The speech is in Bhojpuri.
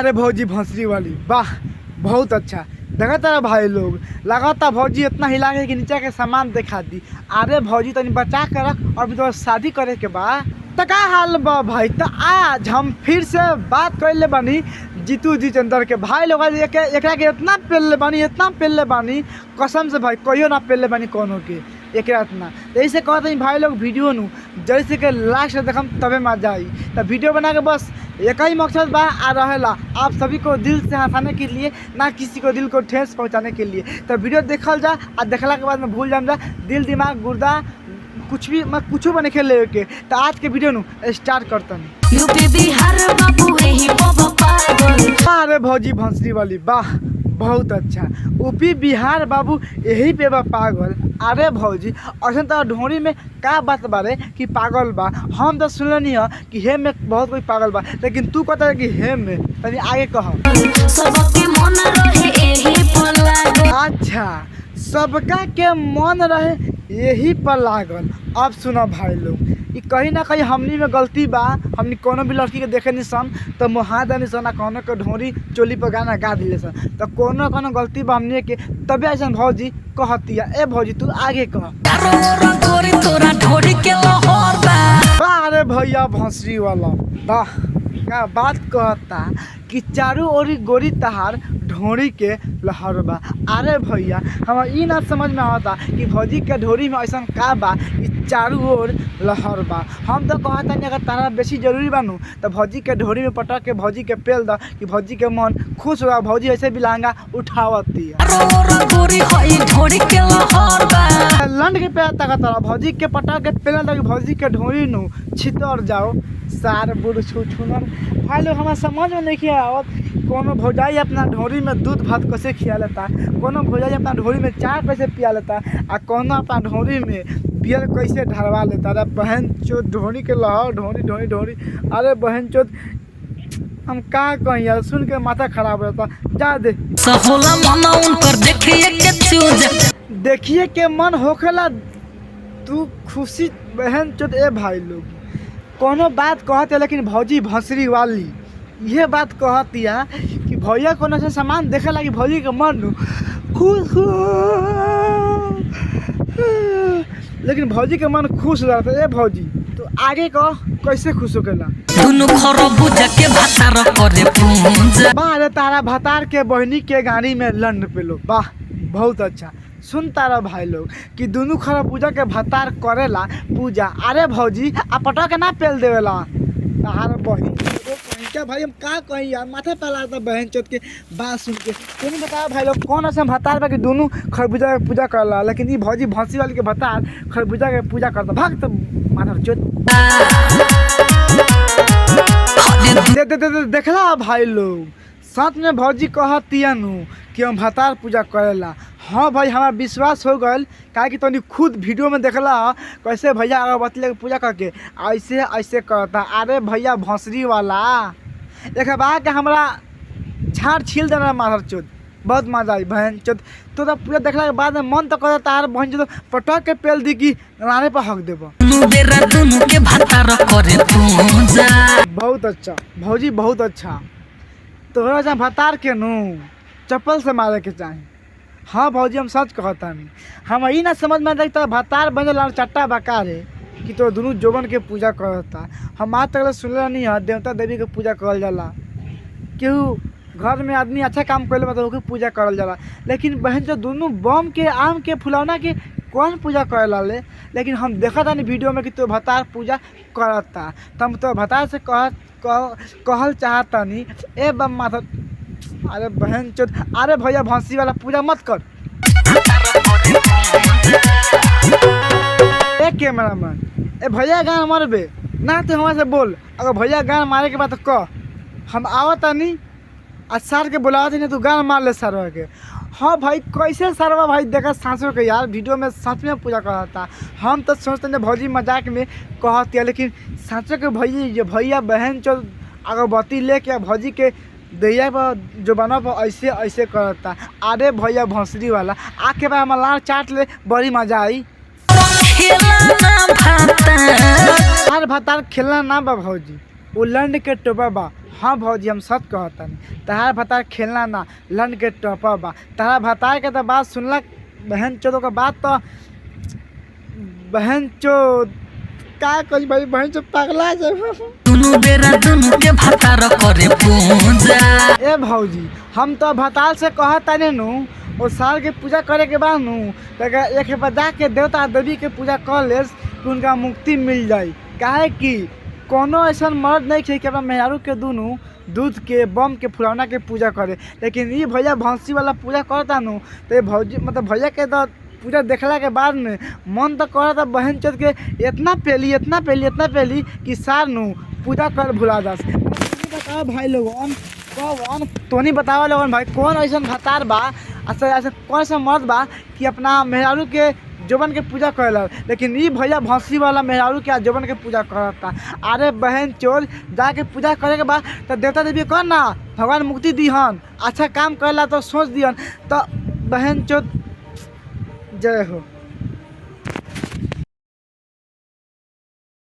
अरे भौजी भंसरी वाली वाह बहुत अच्छा देखा तारा भाई लोग लगाता भौजी इतना हिला के कि नीचे के सामान दिखा दी। अरे भौजी तनी बचा के रख और भी तो शादी करे के बा। तो का हाल बा भाई। तो आज हम फिर से बात कर ले बानी जीतू जितेंद्र के भाई लोग एकरा के इतना पेल बानी कसम से भाई कहियो ना पेल बानी कोनो के एक इतना। तो ऐसे कहते हैं भाई लोग वीडियो नू जैसे कि लास्ट देखम तबे मजा आई। तो वीडियो बना के बस एक ही मकसद बा आ रहेला आप सभी को दिल से हंसाने के लिए, ना किसी को दिल को ठेस पहुंचाने के लिए। तो वीडियो देखल जा और देखला के बाद में भूल जाम जा दिल दिमाग गुर्दा कुछ भी मैं कुछ बने खेल ले के। तो आज के वीडियो नू स्टार्ट करता हूँ। अरे भौजी भंसरी वाली वाह बहुत अच्छा यूपी बिहार बाबू यही पे बा पागल। अरे भौजी ऐसा तो ढोरी में का बात बारे कि पागल बा। हम तो सुनल नहीं है कि हे में बहुत कोई पागल बा, लेकिन तू कहता है कि हे में तनी आगे कह। अच्छा सबका के मन रहे यही पर लागल। अब सुनो भाई लोग ये कहीं ना कहीं हमनी में गलती बा। हमनी कोनो भी लड़की के देखे नहीं सन तो मुहा देनी सन, कोनो के ढोरी चोली पर गाना गा दिले सन। तो कोनो कोनो गलती बा हमनी के तबे ऐसा भौजी कहती है। ए भौजी तू आगे कह। अरे भैया भंसरी वाला वाह क्या बात कहता कि चारू ओरी गोरी तहार ढोरी के लहर बा। अरे भैया हमारा ई ना समझ में आता कि भौजी के ढोरी में ऐसा का बा कि चारू ओर लहर बा। हम तो कहता नहीं अगर तारा बेसी जरूरी बानू तो भौजी के ढोरी में पटक के भौजी के पेल दा कि भौजी के मन खुश हुआ। भौजी ऐसे भी लहंगा उठावती है लंड के पे तारा भौजी के पटक के पेल दा कि भौजी के ढोरी नू छितर जाओ सार बुढ़ छुनर। भाई लोग हमारा समझ में नहीं आवत कोनो भौजाई अपना ढोरी में दूध भात कैसे खिया लेता, कोनो भौजाई अपना ढोरी में चाय कैसे पिया लेता, और कोनो अपना ढोरी में बियर कैसे ढरवा लेता। अरे बहन चोद ढोरी के लहर ढोरी। अरे बहन चोद हम का कहीं यार सुन के माथा खराब रहता। जा दे देखिए के मन होखेला तू खुशी बहन चोद। ए भाई लोग कोनो बात कहते लेकिन भौजी भंसरी वाली ये बात कहती है कि भैया कोनो से सामान देखे लगी भौजी के मन खुश लेकिन भौजी के मन खुश रहता है। भौजी तो आगे कह कैसे खुश होकेला। अरे तारा भतार के बहनी के गाड़ी में लंड पे लो वाह बहुत अच्छा। सुन तारा भाई लोग कि दोनों खरबूजा के भतार करेला पूजा। अरे भौजी आ पटा के ना पेल देवेला तार बहन क्या भाई हम का कहीं यार माथा पहला था बहन चौथ के बात सुन के। तुम बताओ भाई लोग कौन ऐसा भतार बा कि दोनों खरबूजा के पूजा करला, लेकिन ये भौजी भंसी वाली के भतार खरबूजा के पूजा करता भाग तो माथा चौथ देखला भाई लोग साथ में भौजी कहतिया नु कि हम भतार पूजा करेला। हाँ भाई हमारा विश्वास हो गल क्या कि तनी खुद वीडियो में देखला कैसे भैया अगरबत्ती लेके पूजा करके ऐसे करता। अरे भैया भंसरी वाला एक बार के हमारा झाड़ छील देना माथर चोद बहुत मजा आई बहन चोद। तो पूजा देखला के बाद में मन तो करता तार बहन चोद पटक के पेल दी कि राने पर हक देव। बहुत अच्छा भौजी बहुत अच्छा। तोहरा जहाँ भतार के नू चप्पल से मारे के चाहे। हाँ भौजी हम सच कहता नहीं हम ई ना समझ में देखता भतार बने लाल चट्टा बकार है कि तो दोनों जोबन के पूजा करता। हम आज तक सुनल नहीं है देवता देवी के पूजा करल जाला। केहू घर में आदमी अच्छा काम कर मतलब ओके पूजा करल जाला, लेकिन बहन जो दोनों बम के आम के फुलौना के कौन पूजा करेला ले। लेकिन हम देखा था नहीं वीडियो में कि तो भतार पूजा करता। तो हम तो भतार से कहल चाहता नहीं ए बम माथा। अरे बहन चोद अरे भैया भंसी वाला पूजा मत कर। ए कैमरा मैन ए भैया गान मारबे ना तो हमारे से बोल। अगर भैया गान मारे के बाद तो कह हम आवता नहीं आज सार के बुलावत नहीं तू गान मार ले सरवा के। हाँ भाई कैसे सरवा भाई देखा सांसों के यार वीडियो में सच में पूजा करता। हम तो सोचते हैं भौजी मजाक में कहती है, लेकिन सांसों के भैया बहन चोद अगरबत्ती लेके भौजी के दैया पर जो बना पर ऐसे करता। अरे भैया भंसरी वाला आके बाद हमारा लार चाट ले बड़ी मजा आई। अरे भतार खेलना ना बा भौजी वो लंड के टोपा बा। हाँ भौजी हम सच कहतनी, तहार भतार खेलना ना लंड के टोपा बा। तहार भतार के तो बात सुनला बहन चोदों का बात तो बहन चोद का कही भाई, बहन चोद पगला जाए। दुनु बेरा दुनु के भतार करे पूजा। ए भौजी हम तो भतार से कहतानी नु वो साल के पूजा करे के बाद नु एक बार जाके देवता देवी के पूजा कर ले कि उनका मुक्ति मिल जाए। काहे कि कोनो ऐसा मर्द नहीं है कि अपना मेहरारू के दुनू दूध के बम के फुलौना के पूजा करे, लेकिन ये भैया भौंसी वाला पूजा करता नु तो भौजी मतलब भैया के तो पूजा देखला के बाद में मन तो कर था बहन चोद के इतना पहली कि सार नु पूजा कर भुला जा। बताओ भाई लोगन कौन तोनी बतावा लोगन भाई कौन ऐसा भतार बा ऐसा कौन सा मर्द बा कि अपना मेहरारू के जोबन के पूजा करेला, लेकिन ये भैया भौंसी वाला मेहरारू के जोबन के पूजा करता। अरे बहन चोर जाके पूजा करे के बाद तो देवता देवी कर ना भगवान मुक्ति दीहन, अच्छा काम करेला तो सोच दिहन तो बहन चोर जय हो।